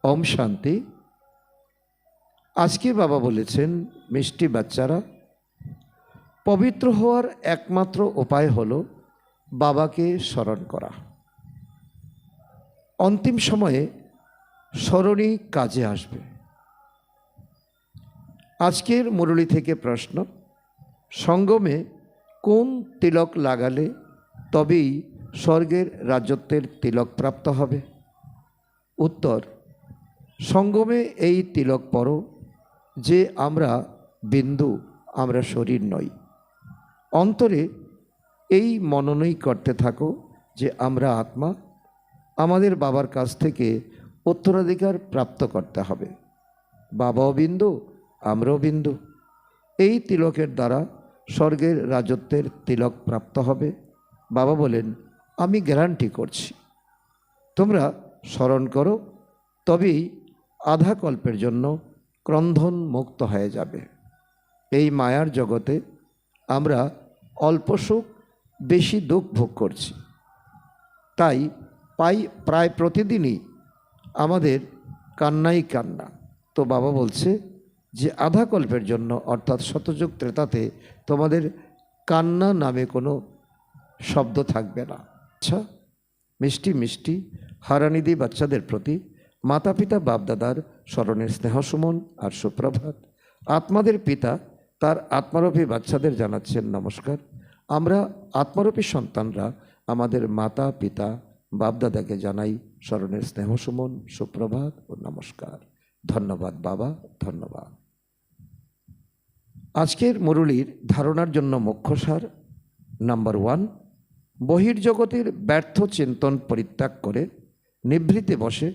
ওম শান্তি। আজকে বাবা বলেছেন, মিষ্টি বাচ্চারা, পবিত্র হওয়ার একমাত্র উপায় হলো বাবাকে স্মরণ করা। অন্তিম সময়ে স্মরণই কাজে আসবে। আজকের মুরলী থেকে প্রশ্ন, সঙ্গমে কোন তিলক লাগালে তবেই স্বর্গের রাজত্বের তিলক প্রাপ্ত হবে? উত্তর, সঙ্গমে এই তিলক পরো যে আমরা বিন্দু, আমরা শরীর নই। অন্তরে এই মননই করতে থাকো যে আমরা আত্মা, আমাদের বাবার কাছ থেকে উত্তরাধিকার প্রাপ্ত করতে হবে। বাবাও বিন্দু, আমরাও বিন্দু। এই তিলকের দ্বারা স্বর্গের রাজত্বের তিলক প্রাপ্ত হবে। বাবা বলেন, আমি গ্যারান্টি করছি, তোমরা স্মরণ করো, তবেই আধা কল্পের জন্য ক্রন্ধন মুক্ত হয়ে যাবে। এই মায়ার জগতে আমরা অল্প সুখ বেশি দুঃখ ভোগ করছি, তাই প্রায় প্রতিদিনই আমাদের কান্নাই কান্না। তো বাবা বলছে যে আধা কল্পের জন্য, অর্থাৎ শতযুগ ত্রেতাতে তোমাদের কান্না নামে কোনো শব্দ থাকবে না। আচ্ছা, মিষ্টি মিষ্টি হারানিধি বাচ্চাদের প্রতি মাতা পিতা বাপদাদার স্মরণের স্নেহসুমন আর সুপ্রভাত। আত্মাদের পিতা তার আত্মারূপী বাচ্চাদের জানাচ্ছেন নমস্কার। আমরা আত্মারূপী সন্তানরা আমাদের মাতা পিতা বাপদাদাকে জানাই স্মরণের স্নেহসুমন, সুপ্রভাত ও নমস্কার। ধন্যবাদ বাবা, ধন্যবাদ। আজকের মুরলীর ধারণার জন্য মুখ্যসার নাম্বার 1, বহির্জগতের ব্যর্থ চিন্তন পরিত্যাগ করে নিভৃতে বসে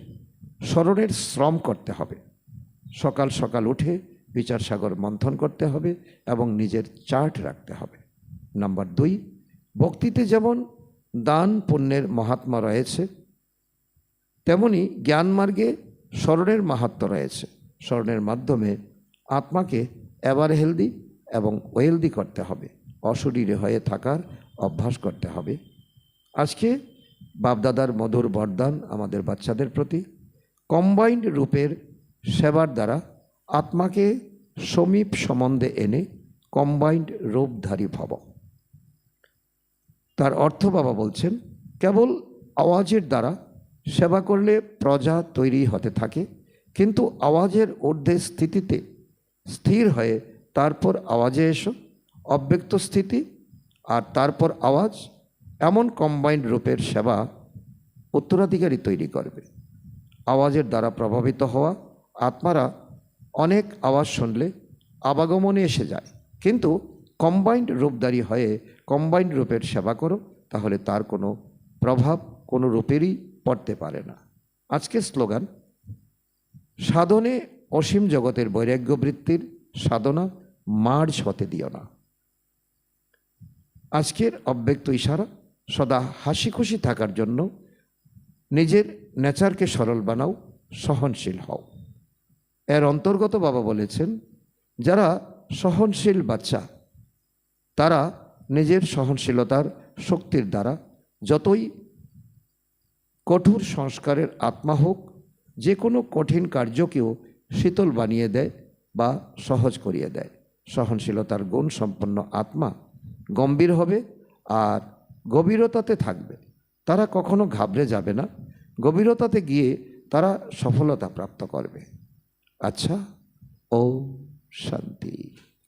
স্মরণের শ্রম করতে হবে। সকাল সকাল উঠে বিচার সাগর মন্থন করতে হবে এবং নিজের চার্ট রাখতে হবে। নাম্বার 2, ভক্তিতে যেমন দান পুণ্যের মাহাত্ম্য রয়েছে, তেমনি জ্ঞান মার্গে স্মরণের মাহাত্ম্য রয়েছে। স্মরণের মাধ্যমে আত্মাকে এভার হেলদি এবং ওয়েলদি করতে হবে, অশরীরে হয়ে থাকার অভ্যাস করতে হবে। আজকে বাপদাদার মধুর বরদান আমাদের বাচ্চাদের প্রতি, কম্বাইন্ড রূপের সেবার দ্বারা আত্মাকে সমীপ সম্বন্ধে এনে কম্বাইন্ড রূপধারী ভব। তার অর্থ বাবা বলছেন, কেবল আওয়াজের দ্বারা সেবা করলে প্রজা তৈরি হতে থাকে, কিন্তু আওয়াজের ঊর্ধ্বে স্থিতিতে স্থির হয়ে তারপর আওয়াজে এসো, অব্যক্ত স্থিতি আর তারপর আওয়াজ, এমন কম্বাইন্ড রূপের সেবা উত্তরাধিকারী তৈরি করবে। আওয়াজের দ্বারা প্রভাবিত হওয়া আত্মারা অনেক আওয়াজ শুনলে আবাগমনে এসে যায়, কিন্তু কম্বাইন্ড রূপধারী হয়ে কম্বাইন্ড রূপের সেবা করো, তাহলে তার কোনো প্রভাব কোনো রূপেরই পড়তে পারে না। আজকের স্লোগান, সাধনে অসীম জগতের বৈরাগ্য বৃত্তির সাধনা মার্জ হতে দিও না। আজকের অব্যক্ত ইশারা, সদা হাসি খুশি থাকার জন্য নিজের নেচারকে সরল বানাও, সহনশীল হও। এর অন্তর্গত বাবা বলেছেন, যারা সহনশীল বাচ্চা তারা নিজের সহনশীলতার শক্তির দ্বারা যতই কঠোর সংস্কারের আত্মা হোক, যে কোনো কঠিন কার্যকেও শীতল বানিয়ে দেয় বা সহজ করিয়ে দেয়। সহনশীলতার গুণ সম্পন্ন আত্মা গম্ভীর হবে আর গভীরতাতে থাকবে। তারা কখনো ঘাবড়ে যাবে না, গভীরতাতে গিয়ে তারা সফলতা প্রাপ্ত করবে। আচ্ছা, ওম শান্তি।